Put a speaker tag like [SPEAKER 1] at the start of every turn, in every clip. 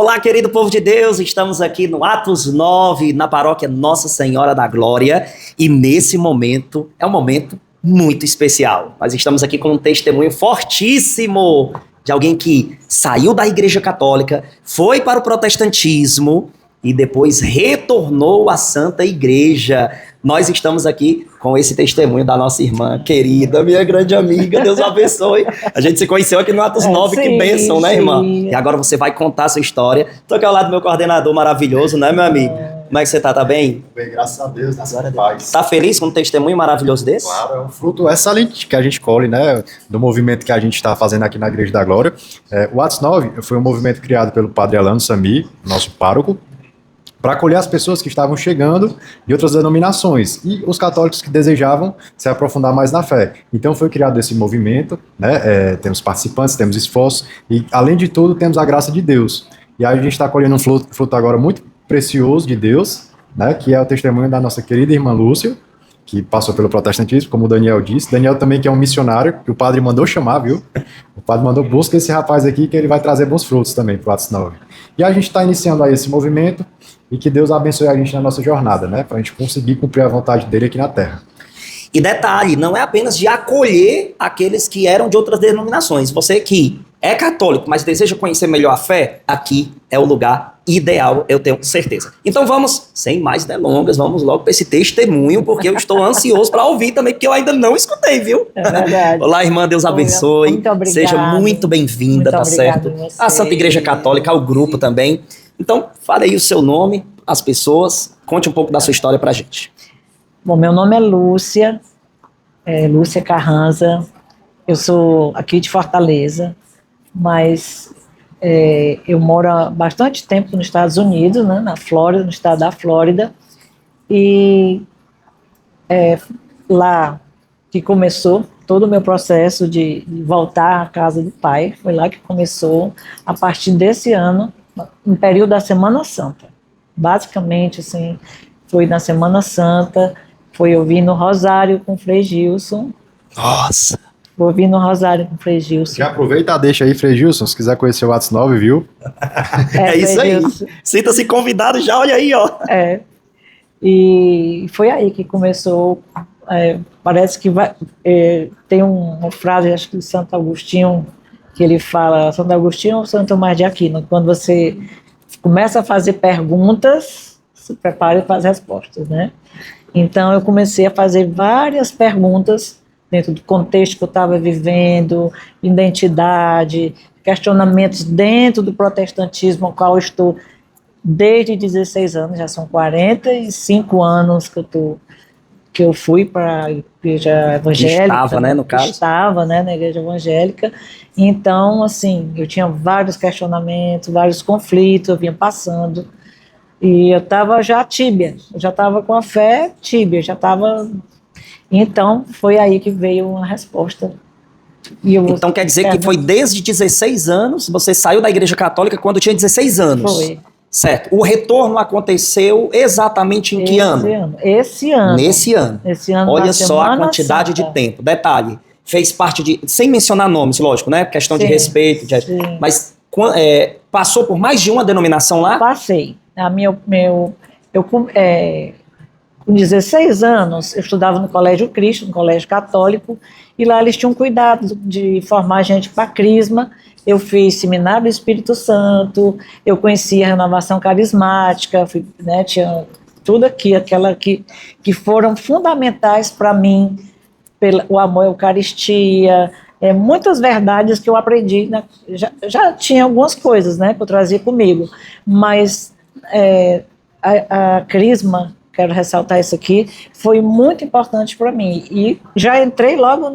[SPEAKER 1] Olá, querido povo de Deus, estamos aqui no Atos 9, na paróquia Nossa Senhora da Glória, e nesse momento, é um momento muito especial. Nós estamos aqui com um testemunho fortíssimo de alguém que saiu da Igreja Católica, foi para o protestantismo e depois retornou à Santa Igreja. Nós estamos aqui com esse testemunho da nossa irmã querida, minha grande amiga, Deus abençoe. A gente se conheceu aqui no Atos 9, sim, que bênção, né, irmã? E agora você vai contar a sua história. Estou aqui ao lado do meu coordenador maravilhoso, né, meu amigo? Como é que você tá? Tá bem?
[SPEAKER 2] Bem, graças a Deus, na sua paz.
[SPEAKER 1] Tá feliz com um testemunho maravilhoso desse?
[SPEAKER 2] Claro, é um fruto excelente que a gente colhe, né, do movimento que a gente está fazendo aqui na Igreja da Glória. O Atos 9 foi um movimento criado pelo padre Alano Sami, nosso pároco, para acolher as pessoas que estavam chegando de outras denominações e os católicos que desejavam se aprofundar mais na fé. Então foi criado esse movimento, né? Temos participantes, temos esforços e, além de tudo, temos a graça de Deus. E aí a gente está colhendo um fruto agora muito precioso de Deus, né? Que é o testemunho da nossa querida irmã Lúcia, que passou pelo protestantismo, como o Daniel disse. Daniel também, que é um missionário, que o padre mandou chamar, viu? O padre mandou, busca esse rapaz aqui, que ele vai trazer bons frutos também para o Atos 9. E a gente está iniciando aí esse movimento, e que Deus abençoe a gente na nossa jornada, né? Para a gente conseguir cumprir a vontade dele aqui na Terra.
[SPEAKER 1] E detalhe, não é apenas de acolher aqueles que eram de outras denominações. Você que é católico, mas deseja conhecer melhor a fé, aqui é o lugar ideal, eu tenho certeza. Então vamos, sem mais delongas, vamos logo para esse testemunho, porque eu estou ansioso para ouvir também, porque eu ainda não escutei, viu?
[SPEAKER 3] É verdade.
[SPEAKER 1] Olá, irmã, Deus abençoe.
[SPEAKER 3] Muito obrigada.
[SPEAKER 1] Seja muito bem-vinda, tá certo? A Santa Igreja Católica, ao grupo também. Então, fale aí o seu nome, as pessoas, conte um pouco da sua história pra gente.
[SPEAKER 3] Bom, meu nome é Lúcia, Lúcia Carranza, eu sou aqui de Fortaleza, mas eu moro há bastante tempo nos Estados Unidos, né, na Flórida, no estado da Flórida, e lá que começou todo o meu processo de voltar à casa do Pai, foi lá que começou, a partir desse ano, no período da Semana Santa. Basicamente, assim, foi na Semana Santa, foi ouvindo o Rosário com o Frei Gilson.
[SPEAKER 1] Nossa!
[SPEAKER 3] Ouvindo o Rosário com o Frei Gilson.
[SPEAKER 2] Já aproveita, deixa aí, Frei Gilson, se quiser conhecer o Atos 9, viu?
[SPEAKER 1] É isso aí. Sinta-se convidado já, olha aí, ó.
[SPEAKER 3] E foi aí que começou, parece que tem uma frase, acho que do Santo Agostinho, que ele fala, Santo Agostinho ou Santo Tomás de Aquino, quando você começa a fazer perguntas, se prepare para as respostas, né? Então eu comecei a fazer várias perguntas dentro do contexto que eu estava vivendo, identidade, questionamentos dentro do protestantismo ao qual eu estou desde 16 anos, já são 45 anos que eu fui para a igreja evangélica.
[SPEAKER 1] Estava, né, no caso?
[SPEAKER 3] Estava, né, na igreja evangélica. Então, assim, eu tinha vários questionamentos, vários conflitos, eu vinha passando. E eu estava já tíbia, eu já estava com a fé tíbia, já estava... Então, foi aí que veio uma resposta.
[SPEAKER 1] Então, quer dizer que foi desde 16 anos, você saiu da igreja católica quando tinha 16 anos?
[SPEAKER 3] Foi.
[SPEAKER 1] Certo. O retorno aconteceu exatamente em que ano?
[SPEAKER 3] Esse ano.
[SPEAKER 1] Nesse ano.
[SPEAKER 3] Esse ano.
[SPEAKER 1] Olha só a quantidade de tempo. Detalhe, fez parte de... Sem mencionar nomes, lógico, né? Questão de respeito. Mas passou por mais de uma denominação lá?
[SPEAKER 3] Passei. Com 16 anos, eu estudava no Colégio Cristo, no Colégio Católico, e lá eles tinham cuidado de formar gente para crisma. Eu fiz Seminário do Espírito Santo, eu conheci a renovação carismática, né, tinha tudo aqui, aquela que foram fundamentais para mim, o amor à Eucaristia, muitas verdades que eu aprendi, né, já tinha algumas coisas, né, que eu trazia comigo, mas a crisma, quero ressaltar isso aqui, foi muito importante para mim, e já entrei logo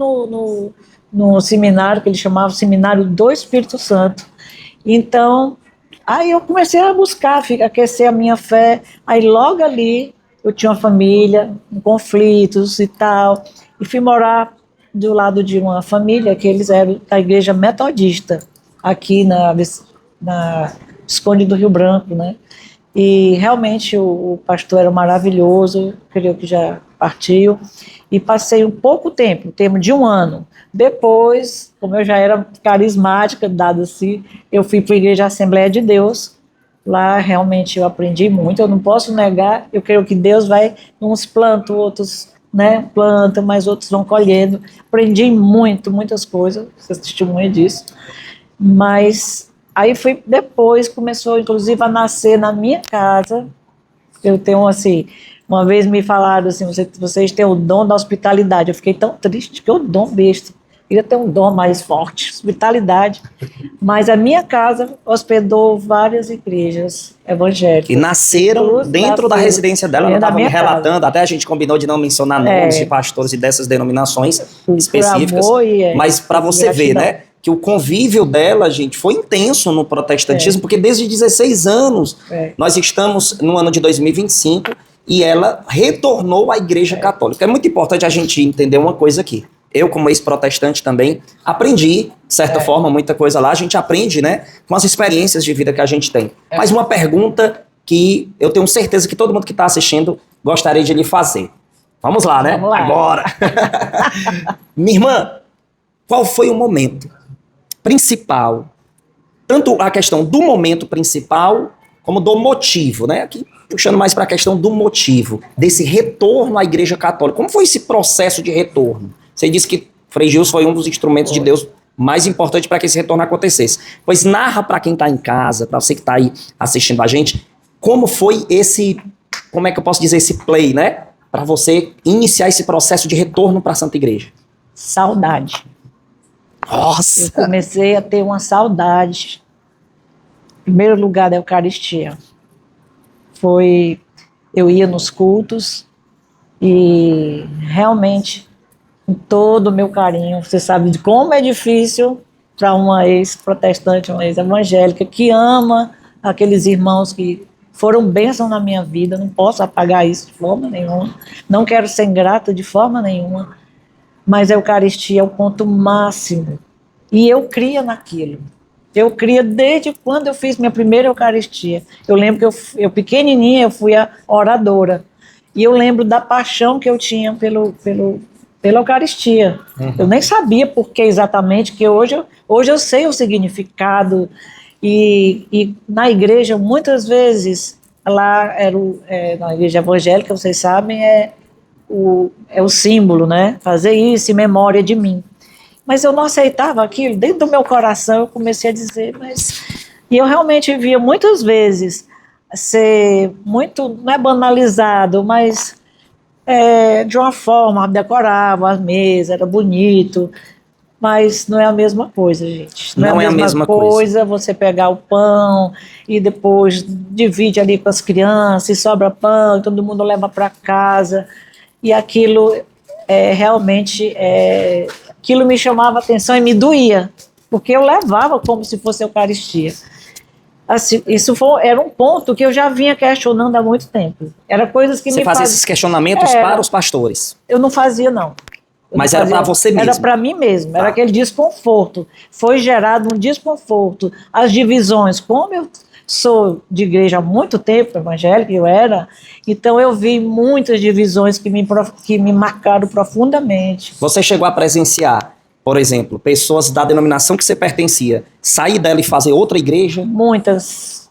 [SPEAKER 3] no seminário, que ele chamava Seminário do Espírito Santo. Então, aí eu comecei a buscar, aquecer a minha fé, aí logo ali eu tinha uma família, conflitos e tal, e fui morar do lado de uma família que eles eram da igreja metodista, aqui na Visconde do Rio Branco, né? E realmente o pastor era maravilhoso, creio que já partiu, e passei um pouco tempo, em termos de um ano. Depois, como eu já era carismática, dado assim, eu fui para a Igreja Assembleia de Deus, Lá realmente eu aprendi muito, eu não posso negar, eu creio que Deus vai, uns plantam, outros, né, plantam, mas outros vão colhendo. Aprendi muito, muitas coisas, você testemunha disso. Mas aí foi depois, começou inclusive a nascer na minha casa. Eu tenho assim, uma vez me falaram assim, vocês têm o dom da hospitalidade. Eu fiquei tão triste, que é o dom besta. Queria ter um dom mais forte, hospitalidade. Mas a minha casa hospedou várias igrejas evangélicas.
[SPEAKER 1] E nasceram dentro da residência dela, ela estava me relatando, casa. Até a gente combinou de não mencionar nomes de pastores e dessas denominações específicas. Mas para você ver, né, que o convívio dela, gente, foi intenso no protestantismo, porque desde 16 anos, nós estamos no ano de 2025, e ela retornou à Igreja Católica. É muito importante a gente entender uma coisa aqui. Eu, como ex-protestante também, aprendi, de certa forma, muita coisa lá. A gente aprende, né, com as experiências de vida que a gente tem. Mas uma pergunta que eu tenho certeza que todo mundo que está assistindo gostaria de lhe fazer. Vamos lá, né?
[SPEAKER 3] Vamos lá.
[SPEAKER 1] Agora. Minha irmã, qual foi o momento principal? Tanto a questão do momento principal, como do motivo, né? Aqui, puxando mais para a questão do motivo, desse retorno à Igreja Católica. Como foi esse processo de retorno? Você disse que Frei Gilson foi um dos instrumentos de Deus mais importantes para que esse retorno acontecesse. Pois narra para quem está em casa, para você que está aí assistindo a gente, como foi esse, como é que eu posso dizer, esse play, né? Para você iniciar esse processo de retorno para a Santa Igreja.
[SPEAKER 3] Saudade.
[SPEAKER 1] Nossa!
[SPEAKER 3] Eu comecei a ter uma saudade. Em primeiro lugar da Eucaristia. Eu ia nos cultos e realmente, com todo o meu carinho, você sabe de como é difícil para uma ex-protestante, uma ex-evangélica, que ama aqueles irmãos que foram bênção na minha vida, não posso apagar isso de forma nenhuma, não quero ser ingrata de forma nenhuma, mas a Eucaristia é o ponto máximo, e eu cria naquilo. Eu cria desde quando eu fiz minha primeira Eucaristia. Eu lembro que eu pequenininha, eu fui a oradora. E eu lembro da paixão que eu tinha pela Eucaristia. Eu nem sabia por que exatamente, que hoje eu sei o significado. E na igreja, muitas vezes, lá na igreja evangélica, vocês sabem, é o símbolo, né? Fazer isso em memória de mim. Mas eu não aceitava aquilo, dentro do meu coração eu comecei a dizer, E eu realmente via muitas vezes ser muito, não é banalizado, mas de uma forma, decorava as mesas, era bonito, mas não é a mesma coisa, gente. Não é a mesma coisa você pegar o pão e depois divide ali com as crianças, e sobra pão, todo mundo leva para casa, e aquilo realmente... Aquilo me chamava atenção e me doía, porque eu levava como se fosse Eucaristia. Assim, era um ponto que eu já vinha questionando há muito tempo. Era coisas que
[SPEAKER 1] Você fazia esses questionamentos para os pastores?
[SPEAKER 3] Eu não fazia, não.
[SPEAKER 1] Mas era para você mesmo?
[SPEAKER 3] Era para mim mesmo, era aquele desconforto. Foi gerado um desconforto. As divisões, como eu sou de igreja há muito tempo, evangélica eu era, então eu vi muitas divisões que me marcaram profundamente.
[SPEAKER 1] Você chegou a presenciar, por exemplo, pessoas da denominação que você pertencia, sair dela e fazer outra igreja?
[SPEAKER 3] Muitas.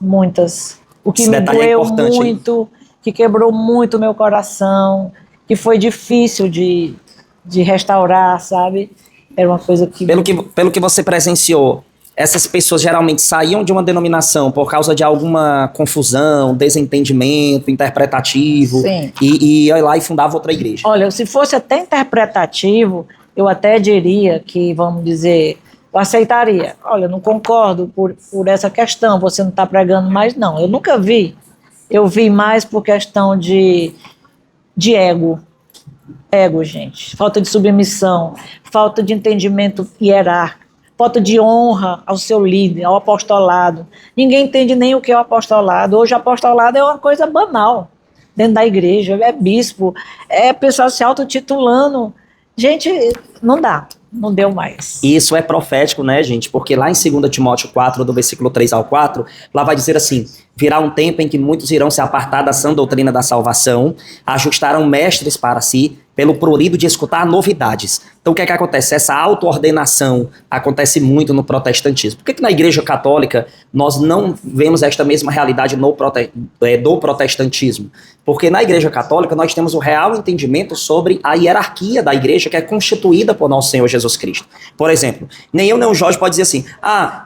[SPEAKER 3] O que me doeu muito, que quebrou muito o meu coração, que foi difícil de restaurar, sabe? Era uma coisa que...
[SPEAKER 1] Pelo que você presenciou, essas pessoas geralmente saíam de uma denominação por causa de alguma confusão, desentendimento, interpretativo, e ia lá e fundava outra igreja.
[SPEAKER 3] Olha, se fosse até interpretativo, eu até diria que, vamos dizer, eu aceitaria. Olha, eu não concordo por essa questão, você não está pregando mais, não. Eu nunca vi. Eu vi mais por questão de ego. Ego, gente. Falta de submissão, falta de entendimento hierárquico, falta de honra ao seu líder, ao apostolado. Ninguém entende nem o que é o apostolado. Hoje o apostolado é uma coisa banal dentro da igreja, é bispo, é pessoal se autotitulando. Gente, não dá, não deu mais.
[SPEAKER 1] Isso é profético, né, gente? Porque lá em 2 Timóteo 4, do versículo 3 ao 4, lá vai dizer assim: virá um tempo em que muitos irão se apartar da sã doutrina da salvação, ajustarão mestres para si, pelo prurido de escutar novidades. Então, o que é que acontece? Essa autoordenação acontece muito no protestantismo. Por que que na Igreja Católica nós não vemos esta mesma realidade do protestantismo? Porque na Igreja Católica nós temos o real entendimento sobre a hierarquia da Igreja que é constituída por nosso Senhor Jesus Cristo. Por exemplo, nem eu nem o Jorge pode dizer assim,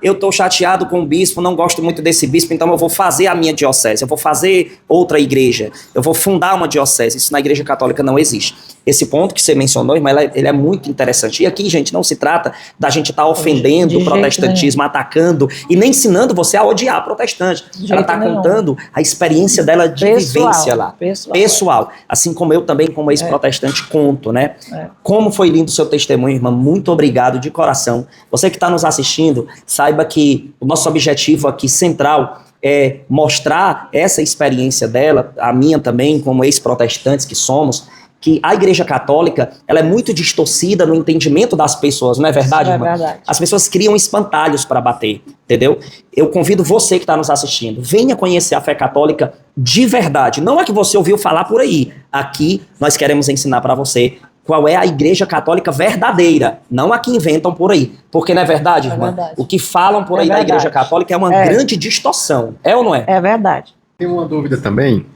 [SPEAKER 1] eu estou chateado com o bispo, não gosto muito desse bispo, então eu vou fazer a minha diocese, eu vou fazer outra igreja, eu vou fundar uma diocese. Isso na Igreja Católica não existe. Esse ponto que você mencionou, irmã, ele é muito interessante. E aqui, gente, não se trata da gente estar ofendendo o protestantismo, atacando e nem ensinando você a odiar protestante. Ela está contando a experiência dela de vivência lá. Pessoal. Assim como eu também, como ex-protestante, conto, né? Como foi lindo o seu testemunho, irmã. Muito obrigado de coração. Você que está nos assistindo, saiba que o nosso objetivo aqui central é mostrar essa experiência dela, a minha também, como ex-protestantes que somos, que a Igreja Católica, ela é muito distorcida no entendimento das pessoas, não é verdade, irmã? É verdade. As pessoas criam espantalhos para bater, entendeu? Eu convido você que está nos assistindo, venha conhecer a fé católica de verdade. Não é que você ouviu falar por aí. Aqui nós queremos ensinar para você qual é a Igreja Católica verdadeira, não a que inventam por aí. Porque não é verdade, irmã? Verdade. O que falam por aí da Igreja Católica é uma grande distorção. É ou não é?
[SPEAKER 3] É verdade.
[SPEAKER 2] Tem uma dúvida também.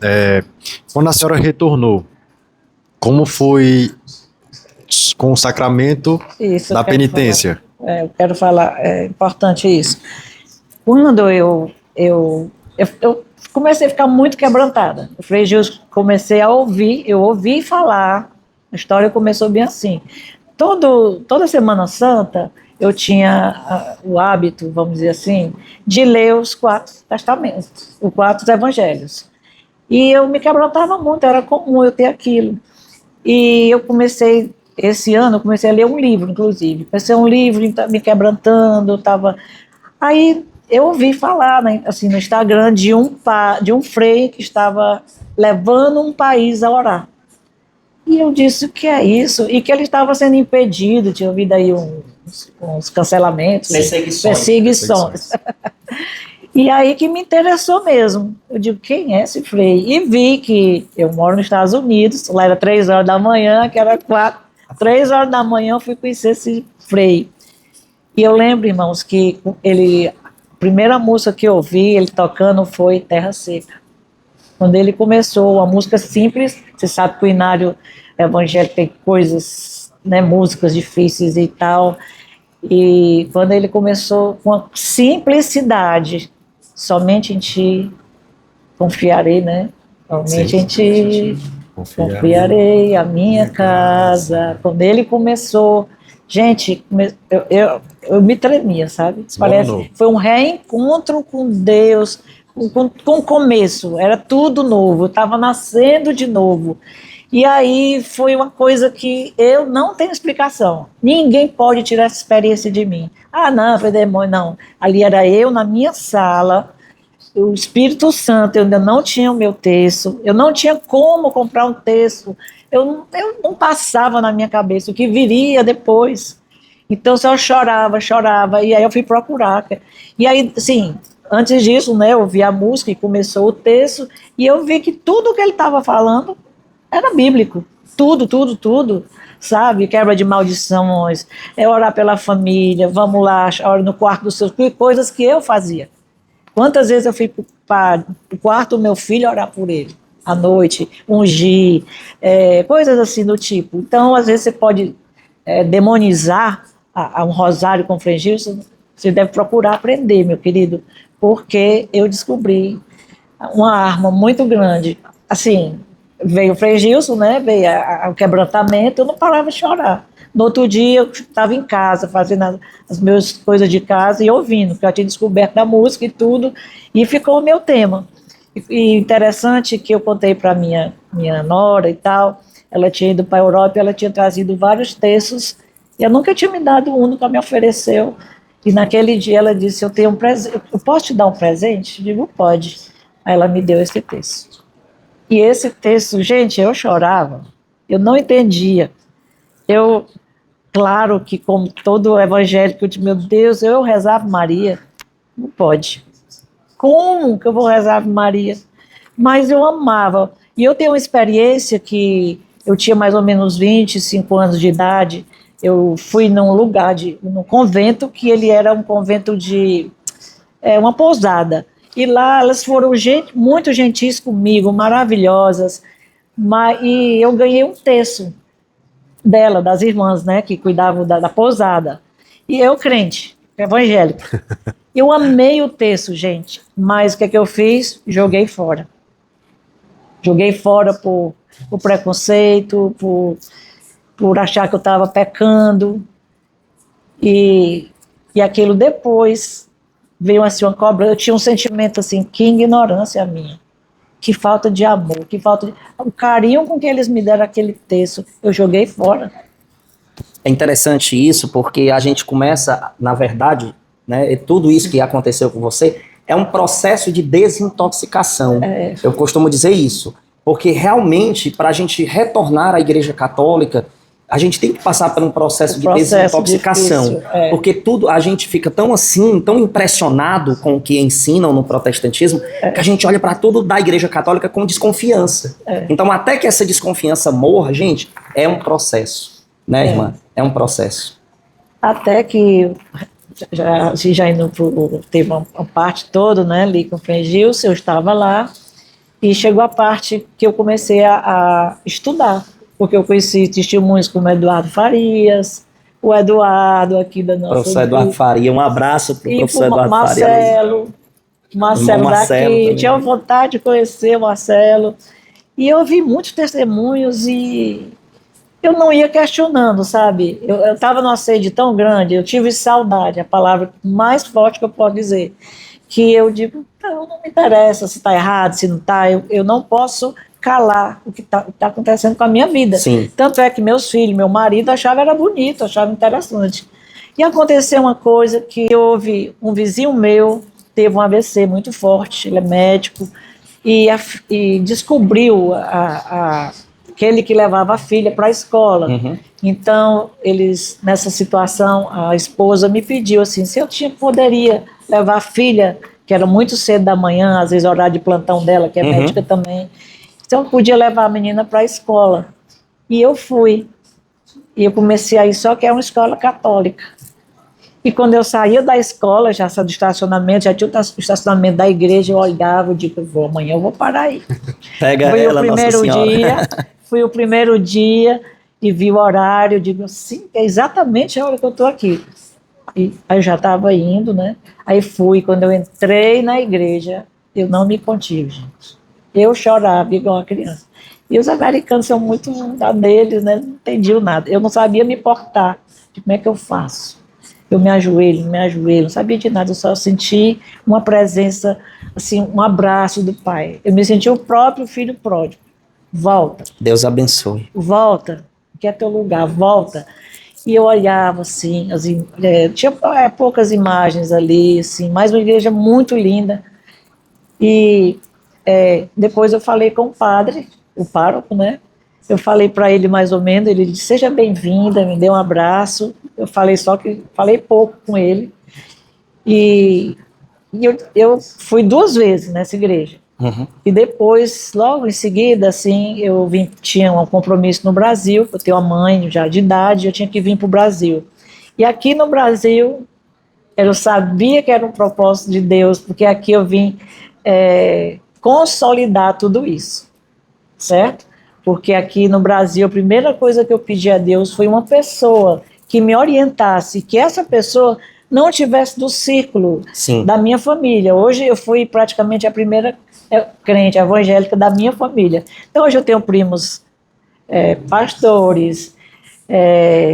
[SPEAKER 2] Quando a senhora retornou, como foi com o sacramento da penitência?
[SPEAKER 3] Eu quero falar, é importante isso. Quando eu comecei a ficar muito quebrantada, o Frei Gilson, comecei a ouvir, eu ouvi falar, a história começou bem assim. Toda Semana Santa, eu tinha o hábito, vamos dizer assim, de ler os 4 testamentos, os 4 evangelhos. E eu me quebrantava muito, era comum eu ter aquilo. E eu esse ano, eu comecei a ler um livro, inclusive. Comecei um livro, me quebrantando, Aí eu ouvi falar, né, assim, no Instagram de um frei que estava levando um país a orar. E eu disse, o que é isso? E que ele estava sendo impedido, tinha ouvido aí uns cancelamentos. Perseguições. E aí que me interessou mesmo. Eu digo, quem é esse frei? E vi que eu moro nos Estados Unidos, lá era 3 horas da manhã, que era 4. 3 horas da manhã eu fui conhecer esse frei. E eu lembro, irmãos, que a primeira música que eu ouvi ele tocando foi Terra Seca. Quando ele começou, uma música simples, você sabe que o inário evangélico tem coisas, né, músicas difíceis e tal. E quando ele começou com a simplicidade, somente em ti confiarei, né? Somente em ti confiarei a minha casa. Quando ele começou, gente, eu me tremia, sabe? Parece, foi um reencontro com Deus, com o começo, era tudo novo, eu estava nascendo de novo. E aí foi uma coisa que eu não tenho explicação. Ninguém pode tirar essa experiência de mim. Não, foi demônio, não. Ali era eu na minha sala, o Espírito Santo, eu ainda não tinha o meu texto, eu não tinha como comprar um texto, eu não passava na minha cabeça o que viria depois. Então, eu chorava, e aí eu fui procurar. E aí, assim, antes disso, né, eu ouvi a música e começou o texto, e eu vi que tudo que ele estava falando era bíblico, tudo, sabe? Quebra de maldições, orar pela família, vamos lá, ora no quarto dos seus filhos, coisas que eu fazia. Quantas vezes eu fui para o quarto do meu filho orar por ele, à noite, ungir, coisas assim do tipo. Então, às vezes você pode demonizar a um rosário com Frei Gilson, você deve procurar aprender, meu querido, porque eu descobri uma arma muito grande, assim. Veio o Frei Gilson, né? Veio o quebrantamento, eu não parava de chorar. No outro dia, eu estava em casa, fazendo as minhas coisas de casa e ouvindo, porque eu tinha descoberto a música e tudo, e ficou o meu tema. E interessante que eu contei para minha nora e tal, ela tinha ido para a Europa, ela tinha trazido vários textos, e eu nunca tinha me dado um, nunca me ofereceu. E naquele dia ela disse, eu tenho um presente, eu posso te dar um presente? Eu digo, pode. Aí ela me deu esse texto. E esse texto, gente, eu chorava, eu não entendia. Claro que como todo evangélico, eu disse, meu Deus, eu rezava Maria. Não pode. Como que eu vou rezar Maria? Mas eu amava. E eu tenho uma experiência que eu tinha mais ou menos 25 anos de idade, Eu fui num convento que ele era um convento de uma pousada. E lá elas foram muito gentis comigo, maravilhosas. E eu ganhei um terço dela, das irmãs, né, que cuidavam da pousada. E eu, crente, evangélica. Eu amei o terço, gente, mas o que é que eu fiz? Joguei fora. Joguei fora por preconceito, por achar que eu estava pecando. E aquilo depois veio assim uma cobrança. Eu tinha um sentimento assim, que ignorância minha. Que falta de amor, o carinho com que eles me deram aquele terço, eu joguei fora.
[SPEAKER 1] É interessante isso, porque a gente começa, na verdade, né, tudo isso que aconteceu com você é um processo de desintoxicação. Eu costumo dizer isso, porque realmente, para a gente retornar à Igreja Católica, a gente tem que passar por um processo de desintoxicação, difícil, porque a gente fica tão assim, tão impressionado com o que ensinam no protestantismo, que a gente olha para tudo da Igreja Católica com desconfiança. Então, até que essa desconfiança morra, gente, é um processo, né, irmã? É um processo.
[SPEAKER 3] Até que, já indo teve uma parte toda, né, ali com o Frei Gilson, eu estava lá, e chegou a parte que eu comecei a estudar, porque eu conheci testemunhos como Eduardo Farias, o Eduardo aqui da nossa...
[SPEAKER 1] Professor Eduardo Faria, um abraço para o professor Eduardo
[SPEAKER 3] Faria. Marcelo daqui, eu tinha vontade de conhecer o Marcelo, e eu vi muitos testemunhos e eu não ia questionando, sabe? Eu estava numa sede tão grande, eu tive saudade, a palavra mais forte que eu posso dizer, que eu digo, não me interessa se está errado, se não está, eu não posso calar o que está acontecendo com a minha vida.
[SPEAKER 1] Sim.
[SPEAKER 3] Tanto é que meus filhos, meu marido achava era bonito, achava interessante. E aconteceu uma coisa que houve um vizinho meu, teve um AVC muito forte, ele é médico, e descobriu aquele que levava a filha para a escola.
[SPEAKER 1] Uhum.
[SPEAKER 3] Então, nessa situação, a esposa me pediu assim, se eu poderia levar a filha, que era muito cedo da manhã, às vezes horário de plantão dela, que é médica também, então eu podia levar a menina para a escola. E eu fui. E eu comecei a ir, só que é uma escola católica. E quando eu saía da escola, já do estacionamento, já tinha o estacionamento da igreja, eu olhava, eu digo, amanhã eu vou parar aí.
[SPEAKER 1] Pega ela, Nossa Senhora.
[SPEAKER 3] Fui o primeiro dia e vi o horário, eu digo, sim, é exatamente a hora que eu estou aqui. E aí eu já estava indo, né? Aí fui, quando eu entrei na igreja, eu não me contive, gente. Eu chorava igual uma criança. E os americanos são muito deles, né? Não entendiam nada. Eu não sabia me portar. Como é que eu faço? Eu me ajoelho, não sabia de nada, eu só senti uma presença, assim, um abraço do Pai. Eu me senti o próprio filho pródigo. Volta.
[SPEAKER 1] Deus abençoe.
[SPEAKER 3] Volta, que é teu lugar, volta. E eu olhava assim, tinha poucas imagens ali, assim, mas uma igreja muito linda. E depois eu falei com o padre, o pároco, né? Eu falei para ele mais ou menos, ele disse, seja bem-vinda, me deu um abraço. Eu falei falei pouco com ele. E eu fui 2 vezes nessa igreja.
[SPEAKER 1] Uhum.
[SPEAKER 3] E depois, logo em seguida, assim, tinha um compromisso no Brasil, eu tenho uma mãe já de idade, eu tinha que vir para o Brasil. E aqui no Brasil, eu sabia que era um propósito de Deus, porque aqui eu vim consolidar tudo isso, certo? Porque aqui no Brasil, a primeira coisa que eu pedi a Deus foi uma pessoa que me orientasse, que essa pessoa não tivesse do círculo da minha família. Hoje eu fui praticamente a primeira crente evangélica da minha família. Então hoje eu tenho primos pastores,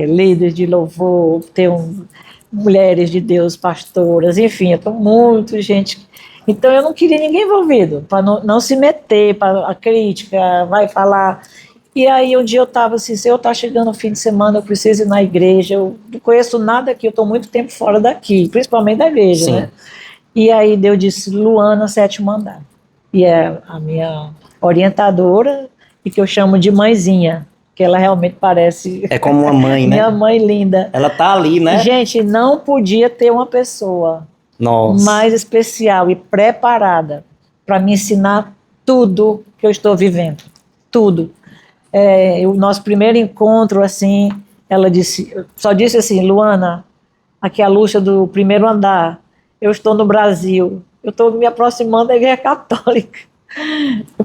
[SPEAKER 3] líderes de louvor, tenho mulheres de Deus, pastoras, enfim, eu tenho muita gente. Então eu não queria ninguém envolvido, para não se meter, para a crítica, vai falar. E aí um dia eu estava assim, se eu estou chegando no fim de semana, eu preciso ir na igreja, eu não conheço nada aqui, eu estou muito tempo fora daqui, principalmente da igreja, né? E aí Deus disse, Luana, 7º andar. E é a minha orientadora, e que eu chamo de mãezinha, que ela realmente parece...
[SPEAKER 1] É como uma mãe, né?
[SPEAKER 3] Minha mãe linda.
[SPEAKER 1] Ela tá ali, né?
[SPEAKER 3] Gente, não podia ter uma pessoa mais especial e preparada para me ensinar tudo que eu estou vivendo. Tudo. O nosso primeiro encontro, assim, ela só disse assim: Luana, aqui é a Lúcia do primeiro andar, eu estou no Brasil, eu estou me aproximando da Igreja Católica.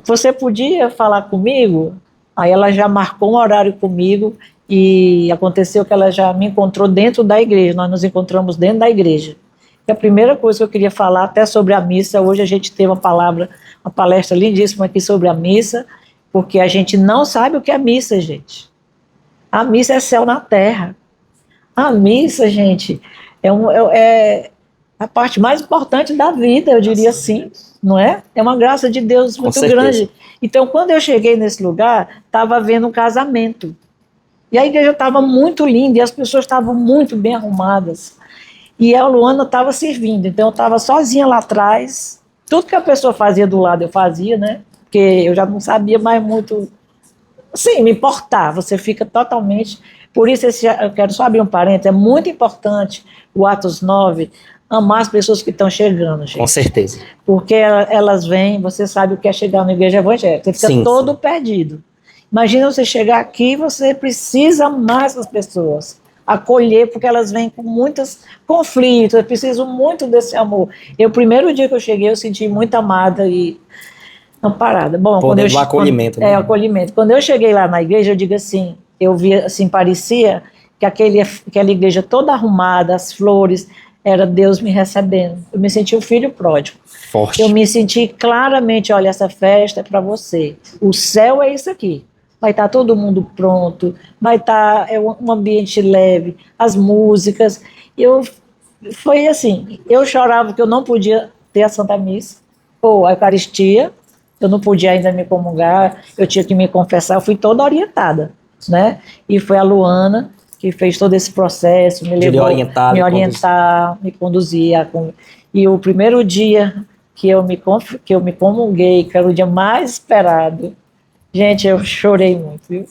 [SPEAKER 3] Você podia falar comigo? Aí ela já marcou um horário comigo e aconteceu que ela já me encontrou dentro da igreja, nós nos encontramos dentro da igreja. E a primeira coisa que eu queria falar até sobre a missa, hoje a gente teve uma palestra lindíssima aqui sobre a missa, porque a gente não sabe o que é missa, gente. A missa é céu na terra. A missa, gente, é a parte mais importante da vida, eu diria assim, não é? É uma graça de Deus muito grande. Então, quando eu cheguei nesse lugar, estava havendo um casamento. E a igreja estava muito linda, e as pessoas estavam muito bem arrumadas. E a Luana estava servindo, então eu estava sozinha lá atrás. Tudo que a pessoa fazia do lado eu fazia, né? Porque eu já não sabia mais muito, assim, me importar. Você fica totalmente... Por isso, eu quero só abrir um parênteses, é muito importante o Atos 9, amar as pessoas que estão chegando, gente.
[SPEAKER 1] Com certeza.
[SPEAKER 3] Porque elas vêm, você sabe o que é chegar na igreja evangélica, você fica todo perdido. Imagina você chegar aqui, você precisa amar essas pessoas, acolher, porque elas vêm com muitos conflitos, eu preciso muito desse amor. O primeiro dia que eu cheguei, eu senti muito amada e amparada. Bom,
[SPEAKER 1] o acolhimento.
[SPEAKER 3] Né? Acolhimento. Quando eu cheguei lá na igreja, eu digo assim, eu vi assim, parecia que aquela igreja toda arrumada, as flores, era Deus me recebendo. Eu me senti um filho pródigo.
[SPEAKER 1] Forte.
[SPEAKER 3] Eu me senti claramente, olha, essa festa é para você. O céu é isso aqui. Vai estar todo mundo pronto, vai estar um ambiente leve, as músicas. Foi assim, eu chorava que eu não podia ter a Santa Missa, ou a Eucaristia, eu não podia ainda me comungar, eu tinha que me confessar, eu fui toda orientada, né? E foi a Luana que fez todo esse processo, me levou, me orientar, me conduzir. E o primeiro dia que eu me comunguei, que era o dia mais esperado, gente, eu chorei muito, viu?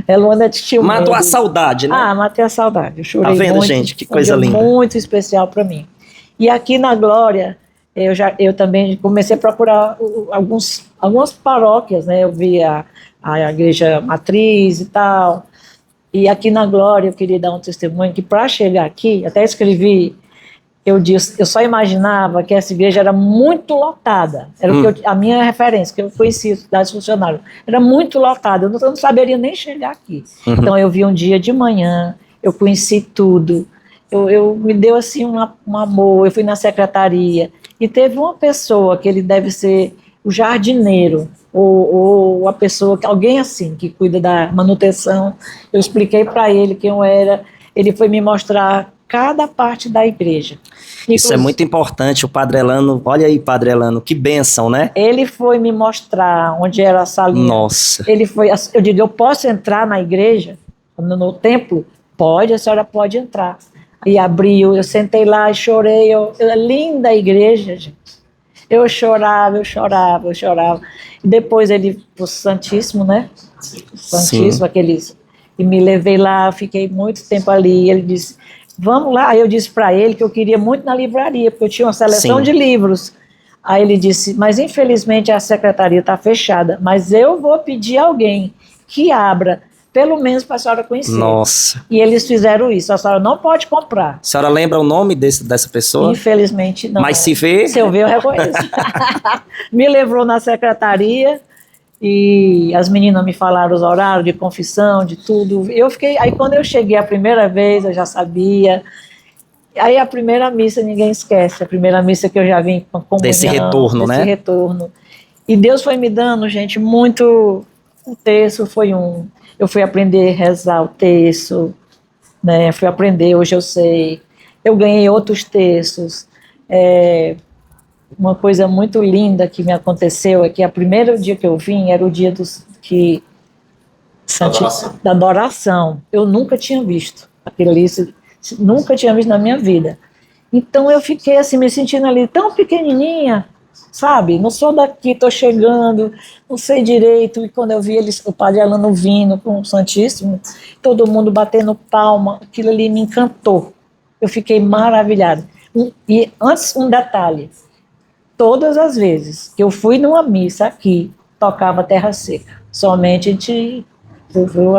[SPEAKER 3] A Luana tinha
[SPEAKER 1] Matou a saudade, né?
[SPEAKER 3] Matei a saudade, eu chorei muito.
[SPEAKER 1] Tá vendo, gente? Que coisa linda.
[SPEAKER 3] Muito especial para mim. E aqui na Glória, eu também comecei a procurar algumas paróquias, né? Eu vi a igreja matriz e tal. E aqui na Glória eu queria dar um testemunho que para chegar aqui, até escrevi, eu só imaginava que essa igreja era muito lotada. Era a minha referência, que eu conhecia cidades funcionários. Era muito lotada, eu não saberia nem chegar aqui. Então eu vi um dia de manhã, eu conheci tudo. Me deu assim um amor, eu fui na secretaria. E teve uma pessoa que ele deve ser o jardineiro, ou a pessoa, alguém assim, que cuida da manutenção. Eu expliquei para ele quem eu era, ele foi me mostrar cada parte da igreja.
[SPEAKER 1] Isso é muito importante, o Padre Elano, olha aí, Padre Elano, que bênção, né?
[SPEAKER 3] Ele foi me mostrar onde era a salinha.
[SPEAKER 1] Nossa.
[SPEAKER 3] Eu digo, eu posso entrar na igreja, no templo? Pode, a senhora pode entrar. E abriu, eu sentei lá e chorei, linda a igreja, gente. Eu chorava. E depois ele, o Santíssimo, né? O Santíssimo, aqueles... E me levei lá, fiquei muito tempo ali. Ele disse, vamos lá. Aí eu disse para ele que eu queria muito na livraria, porque eu tinha uma seleção de livros. Aí ele disse, mas infelizmente a secretaria está fechada, mas eu vou pedir a alguém que abra, pelo menos para a senhora conhecer.
[SPEAKER 1] Nossa.
[SPEAKER 3] E eles fizeram isso, a senhora não pode comprar.
[SPEAKER 1] A senhora lembra o nome dessa pessoa?
[SPEAKER 3] Infelizmente não.
[SPEAKER 1] Mas se vê...
[SPEAKER 3] Se eu ver, eu reconheço. Me levou na secretaria e as meninas me falaram os horários de confissão, de tudo. Aí quando eu cheguei a primeira vez, eu já sabia. Aí a primeira missa ninguém esquece, a primeira missa que eu já vim com comunhão.
[SPEAKER 1] Desse retorno, né?
[SPEAKER 3] Desse retorno. E Deus foi me dando, gente, muito... O terço foi eu fui aprender a rezar o terço, né? Fui aprender, hoje eu sei. Eu ganhei outros terços. Uma coisa muito linda que me aconteceu é que o primeiro dia que eu vim era o dia da adoração. Eu nunca tinha visto aquilo ali, nunca tinha visto na minha vida. Então eu fiquei assim, me sentindo ali tão pequenininha, sabe? Não sou daqui, estou chegando, não sei direito. E quando eu vi o Padre Elano vindo com o Santíssimo, todo mundo batendo palma, aquilo ali me encantou. Eu fiquei maravilhada. E antes, um detalhe. Todas as vezes que eu fui numa missa aqui, tocava Terra Seca. Somente a gente ouviu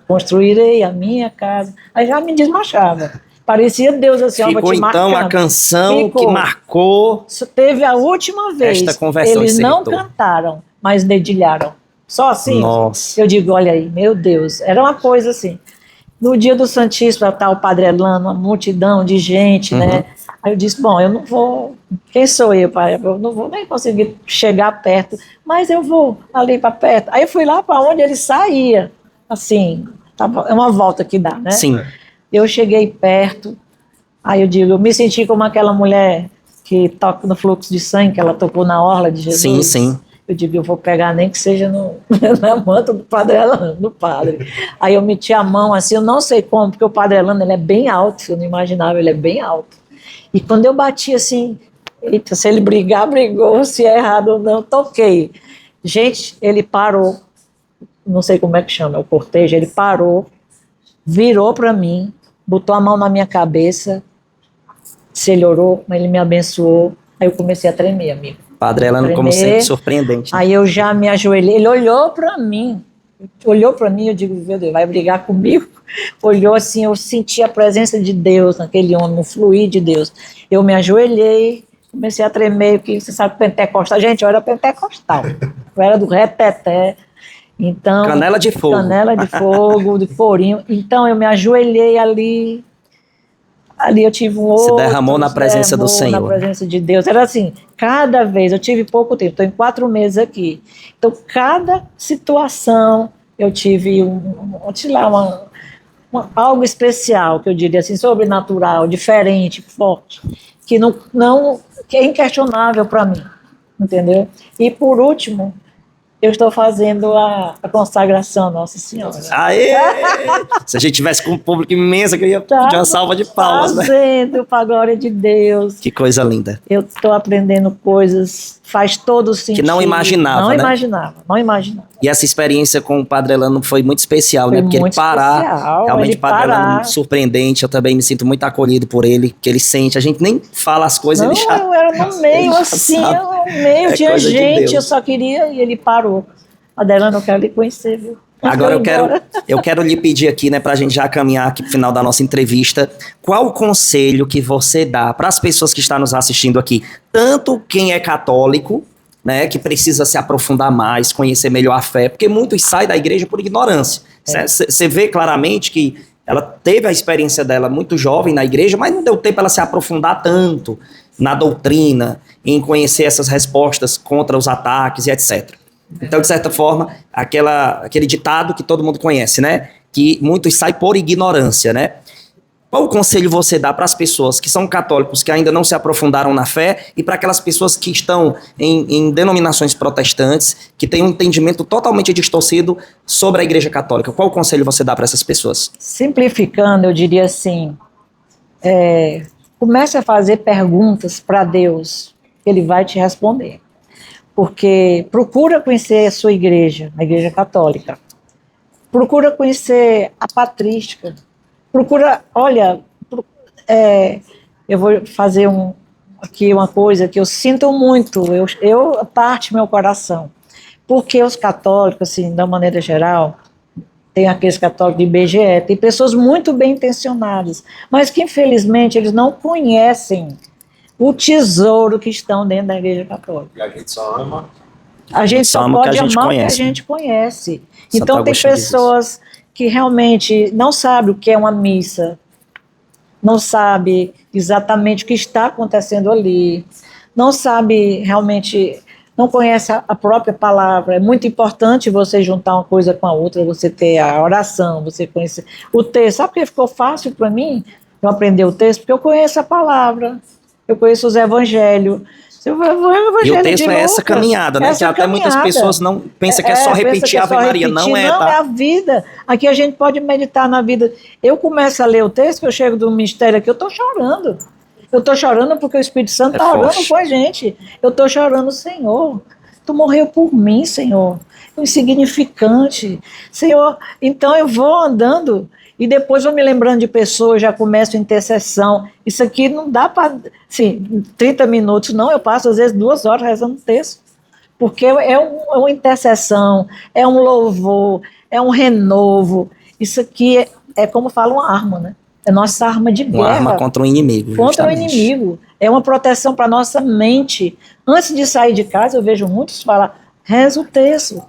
[SPEAKER 3] construirei a minha casa. Aí já me desmanchava. Parecia Deus assim, ó, vou
[SPEAKER 1] Ficou
[SPEAKER 3] te
[SPEAKER 1] então
[SPEAKER 3] marcando.
[SPEAKER 1] a canção
[SPEAKER 3] Ficou.
[SPEAKER 1] que marcou
[SPEAKER 3] Isso teve a última vez.
[SPEAKER 1] esta conversão.
[SPEAKER 3] Eles não cantaram, mas dedilharam. Só assim.
[SPEAKER 1] Nossa.
[SPEAKER 3] Eu digo, olha aí, meu Deus. Era uma coisa assim. No dia do Santíssimo, estava o Padre Elano, uma multidão de gente, né? Aí eu disse, bom, eu não vou... Quem sou eu, pai? Eu não vou nem conseguir chegar perto, mas eu vou ali para perto. Aí eu fui lá para onde ele saía. Assim, é uma volta que dá, né?
[SPEAKER 1] Sim.
[SPEAKER 3] Eu cheguei perto, aí eu digo, eu me senti como aquela mulher que toca no fluxo de sangue, que ela tocou na orla de Jesus.
[SPEAKER 1] Sim, sim.
[SPEAKER 3] Eu digo, eu vou pegar nem que seja na manta do Padre Elano, do padre. Aí eu meti a mão assim, eu não sei como, porque o Padre Elano, ele é bem alto, eu não imaginava, ele é bem alto. E quando eu bati assim, eita, se ele brigar, brigou, se é errado ou não, toquei. Gente, ele parou, não sei como é que chama, é o cortejo, ele parou, virou para mim, botou a mão na minha cabeça, se ele orou, mas ele me abençoou. Aí eu comecei a tremer, amigo.
[SPEAKER 1] Padre Elano, como sempre, surpreendente. Né?
[SPEAKER 3] Aí eu já me ajoelhei, ele olhou para mim, eu digo, meu Deus, vai brigar comigo? Olhou assim, eu senti a presença de Deus naquele homem, o fluir de Deus. Eu me ajoelhei, comecei a tremer, porque você sabe, pentecostal, gente, eu era pentecostal, eu era do reteté. Então,
[SPEAKER 1] canela de fogo.
[SPEAKER 3] Canela de fogo, de forinho. Então eu me ajoelhei ali eu tive um outro...
[SPEAKER 1] Se derramou na presença do Senhor.
[SPEAKER 3] Na presença de Deus. Era assim, cada vez, eu tive pouco tempo, estou em 4 meses aqui. Então, cada situação, eu tive algo especial, que eu diria assim, sobrenatural, diferente, forte, que é inquestionável para mim, entendeu? E, por último, eu estou fazendo a consagração Nossa Senhora.
[SPEAKER 1] Aê! Se a gente tivesse com um público imenso, eu ia pedir uma salva de palmas.
[SPEAKER 3] Fazendo, para a glória de Deus.
[SPEAKER 1] Que coisa linda.
[SPEAKER 3] Eu estou aprendendo coisas, faz todo sentido.
[SPEAKER 1] Que não imaginava,
[SPEAKER 3] não
[SPEAKER 1] né?
[SPEAKER 3] Não imaginava.
[SPEAKER 1] E essa experiência com o Padre Elano foi muito especial, né? Porque ele parar, realmente o Padre Elano surpreendente, eu também me sinto muito acolhido por ele, que ele sente, a gente nem fala as coisas,
[SPEAKER 3] não,
[SPEAKER 1] ele já...
[SPEAKER 3] eu era no meio, assim, tinha gente, eu só queria, e ele parou. Padre Elano, eu quero lhe conhecer, viu?
[SPEAKER 1] Agora eu quero lhe pedir aqui, né, pra gente já caminhar aqui pro final da nossa entrevista, qual o conselho que você dá para as pessoas que estão nos assistindo aqui, tanto quem é católico, né, que precisa se aprofundar mais, conhecer melhor a fé, porque muitos saem da igreja por ignorância. Você vê claramente que ela teve a experiência dela muito jovem na igreja, mas não deu tempo ela se aprofundar tanto na doutrina, em conhecer essas respostas contra os ataques e etc. Então, de certa forma, aquele ditado que todo mundo conhece, né? Que muitos saem por ignorância, né? Qual o conselho você dá para as pessoas que são católicos, que ainda não se aprofundaram na fé, e para aquelas pessoas que estão em denominações protestantes, que têm um entendimento totalmente distorcido sobre a Igreja Católica? Qual o conselho você dá para essas pessoas?
[SPEAKER 3] Simplificando, eu diria assim, comece a fazer perguntas para Deus, Ele vai te responder. Porque procura conhecer a sua igreja, a Igreja Católica. Procura conhecer a patrística. Procura, olha, eu vou fazer aqui uma coisa que eu sinto muito, eu parte meu coração. Porque os católicos, assim, da maneira geral, tem aqueles católicos de IBGE, tem pessoas muito bem intencionadas, mas que infelizmente eles não conhecem o tesouro que estão dentro da Igreja Católica.
[SPEAKER 2] E a gente só ama.
[SPEAKER 3] A gente só pode amar o que a gente conhece. Então tem pessoas que realmente não sabem o que é uma missa, não sabe exatamente o que está acontecendo ali, não sabe realmente, não conhece a própria palavra. É muito importante você juntar uma coisa com a outra, você ter a oração, você conhecer o texto. Sabe por que ficou fácil para mim eu aprender o texto? Porque eu conheço a palavra. Eu conheço os evangelhos.
[SPEAKER 1] E o texto é essa caminhada, né? Que até muitas pessoas não pensam que é só repetir a Ave Maria. Não é, tá?
[SPEAKER 3] Não, é a vida. Aqui a gente pode meditar na vida. Eu começo a ler o texto, que eu chego do ministério aqui, eu estou chorando. Eu estou chorando porque o Espírito Santo está orando com a gente. Eu estou chorando, Senhor. Tu morreu por mim, Senhor. Insignificante. Senhor, então eu vou andando... E depois vou me lembrando de pessoas, já começo intercessão. Isso aqui não dá para, assim, 30 minutos, não. Eu passo, às vezes, 2 horas rezando o texto. Porque é uma intercessão, é um louvor, é um renovo. Isso aqui é como fala uma arma, né? É nossa arma de guerra.
[SPEAKER 1] Uma arma contra o inimigo.
[SPEAKER 3] Contra o
[SPEAKER 1] justamente.
[SPEAKER 3] inimigo. É uma proteção para nossa mente. Antes de sair de casa, eu vejo muitos falar, reza o terço.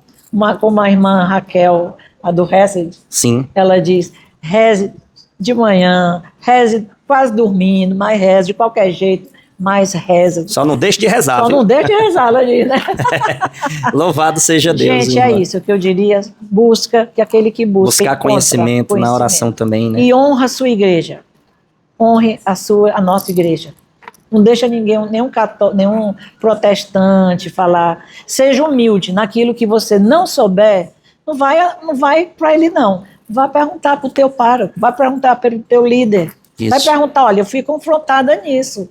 [SPEAKER 3] Como a irmã Raquel, a do Hesed,
[SPEAKER 1] Sim.
[SPEAKER 3] ela diz, reze de manhã, reze quase dormindo, mas reze de qualquer jeito, mas reza.
[SPEAKER 1] Só não deixe de rezar.
[SPEAKER 3] Só
[SPEAKER 1] viu?
[SPEAKER 3] não deixe de rezar, ela diz, né?
[SPEAKER 1] Louvado seja Deus.
[SPEAKER 3] Gente,
[SPEAKER 1] irmã.
[SPEAKER 3] é isso que eu diria, busca, que aquele que busca
[SPEAKER 1] Buscar
[SPEAKER 3] encontra
[SPEAKER 1] conhecimento na oração também, né?
[SPEAKER 3] E honra a sua igreja. Honre a nossa igreja. Não deixa nenhum protestante falar. Seja humilde naquilo que você não souber. Não vai para ele, não. Vai perguntar para o teu pároco, vai perguntar para o teu líder.
[SPEAKER 1] Isso.
[SPEAKER 3] Vai perguntar, olha, eu fui confrontada nisso.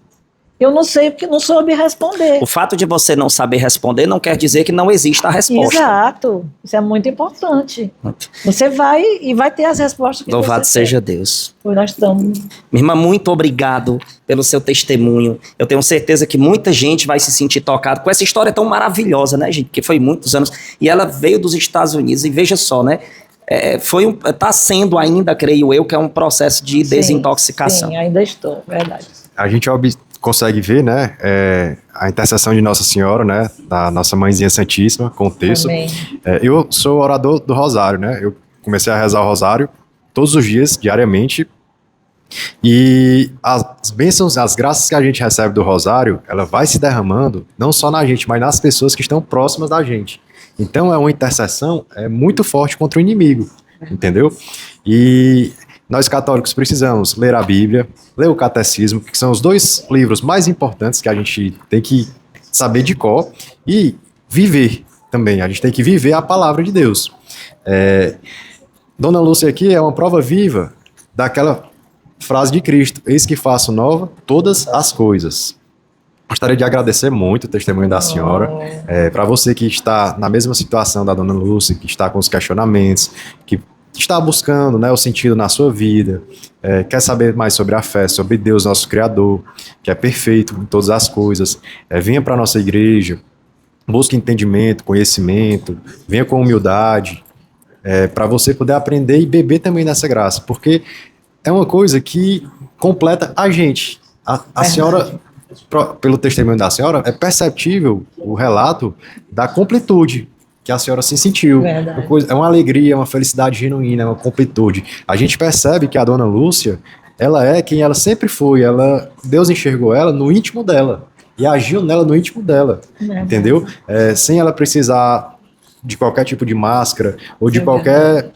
[SPEAKER 3] Eu não sei porque não soube responder.
[SPEAKER 1] O fato de você não saber responder não quer dizer que não exista a resposta.
[SPEAKER 3] Exato. Isso é muito importante. Você vai ter as respostas que
[SPEAKER 1] Louvado
[SPEAKER 3] você
[SPEAKER 1] seja
[SPEAKER 3] quer.
[SPEAKER 1] Deus.
[SPEAKER 3] Pois nós estamos.
[SPEAKER 1] Minha irmã, muito obrigado pelo seu testemunho. Eu tenho certeza que muita gente vai se sentir tocado com essa história tão maravilhosa, né, gente? Porque foi muitos anos. E ela veio dos Estados Unidos e veja só, né? Tá sendo ainda, creio eu, que é um processo de desintoxicação.
[SPEAKER 3] Sim, ainda estou, verdade.
[SPEAKER 2] A gente consegue ver, né, a intercessão de Nossa Senhora, né, da Nossa Mãezinha Santíssima, com o texto.
[SPEAKER 3] Amém.
[SPEAKER 2] Eu sou orador do Rosário, né, eu comecei a rezar o Rosário todos os dias, diariamente, e as bênçãos, as graças que a gente recebe do Rosário, ela vai se derramando, não só na gente, mas nas pessoas que estão próximas da gente. Então é uma intercessão muito forte contra o inimigo, entendeu? E nós católicos precisamos ler a Bíblia, ler o Catecismo, que são os dois livros mais importantes que a gente tem que saber de cor, e viver também. A gente tem que viver a palavra de Deus. Dona Lúcia aqui é uma prova viva daquela frase de Cristo: eis que faço nova todas as coisas. Gostaria de agradecer muito o testemunho da senhora. Para você que está na mesma situação da Dona Lúcia, que está com os questionamentos, que está buscando, né, o sentido na sua vida, quer saber mais sobre a fé, sobre Deus, nosso Criador, que é perfeito em todas as coisas, venha para a nossa igreja, busque entendimento, conhecimento, venha com humildade, para você poder aprender e beber também nessa graça, porque é uma coisa que completa a gente. A senhora, pelo testemunho da senhora, é perceptível o relato da completude que a senhora se sentiu. É uma alegria, uma felicidade genuína, uma completude. A gente percebe que a Dona Lúcia, ela é quem ela sempre foi. Deus enxergou ela no íntimo dela e agiu nela no íntimo dela, entendeu? Sem ela precisar de qualquer tipo de máscara ou de qualquer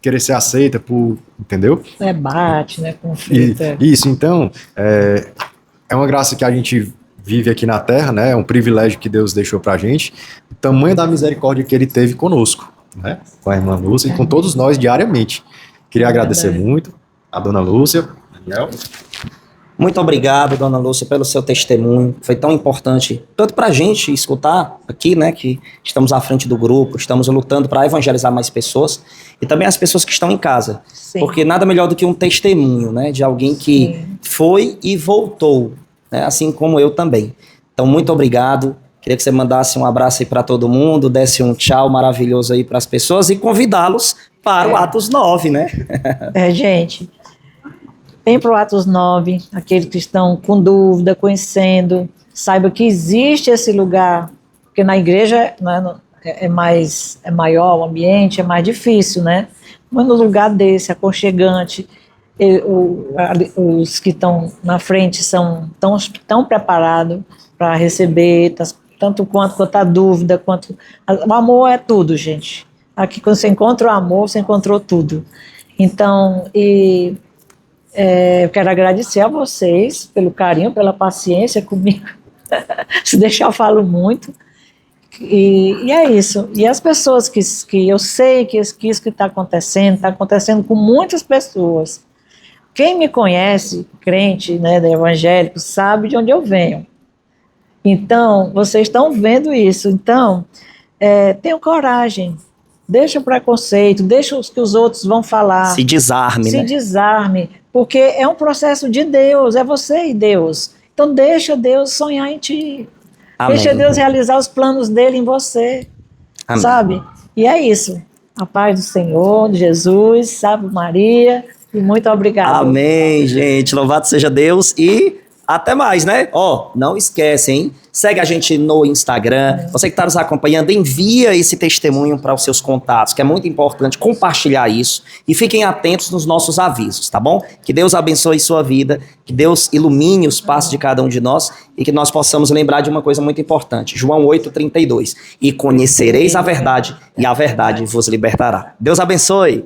[SPEAKER 2] querer ser aceita por, entendeu?
[SPEAKER 3] Debate, né? Conflito.
[SPEAKER 2] Isso, então, é uma graça que a gente vive aqui na Terra, né? É um privilégio que Deus deixou pra gente, o tamanho da misericórdia que Ele teve conosco, né? Com a irmã Lúcia e com todos nós diariamente. Queria agradecer muito a Dona Lúcia, Daniel.
[SPEAKER 1] Muito obrigado, Dona Lúcia, pelo seu testemunho. Foi tão importante, tanto para a gente escutar aqui, né, que estamos à frente do grupo, estamos lutando para evangelizar mais pessoas, e também as pessoas que estão em casa.
[SPEAKER 3] Sim.
[SPEAKER 1] Porque nada melhor do que um testemunho, né, de alguém que foi e voltou, né, assim como eu também. Então, muito obrigado. Queria que você mandasse um abraço aí para todo mundo, desse um tchau maravilhoso aí para as pessoas e convidá-los para o Atos 9, né?
[SPEAKER 3] Gente... Vem para o Atos 9, aqueles que estão com dúvida, conhecendo, saiba que existe esse lugar, porque na igreja, né, é maior o ambiente, é mais difícil, né? Mas no lugar desse, aconchegante, os que estão na frente são tão preparados para receber, tanto quanto a dúvida, quanto... O amor é tudo, gente. Aqui, quando você encontra o amor, você encontrou tudo. Então, eu quero agradecer a vocês pelo carinho, pela paciência comigo. Se deixar, eu falo muito. E é isso. E as pessoas que eu sei que isso que está acontecendo com muitas pessoas. Quem me conhece, crente, né, evangélico, sabe de onde eu venho. Então, vocês estão vendo isso. Então, tenham coragem. Deixa o preconceito, deixa que os outros vão falar.
[SPEAKER 1] Se desarme, né?
[SPEAKER 3] Se desarme, porque é um processo de Deus, é você e Deus. Então deixa Deus sonhar em ti.
[SPEAKER 1] Amém.
[SPEAKER 3] Deixa Deus realizar os planos dele em você.
[SPEAKER 1] Amém.
[SPEAKER 3] Sabe? E é isso. A paz do Senhor, de Jesus, salve Maria, e muito obrigada.
[SPEAKER 1] Amém, gente. Louvado seja Deus e até mais, né? Ó, não esquece, hein? Segue a gente no Instagram. Você que está nos acompanhando, envia esse testemunho para os seus contatos, que é muito importante compartilhar isso. E fiquem atentos nos nossos avisos, tá bom? Que Deus abençoe sua vida, que Deus ilumine os passos de cada um de nós e que nós possamos lembrar de uma coisa muito importante. João 8,32. E conhecereis a verdade, e a verdade vos libertará. Deus abençoe.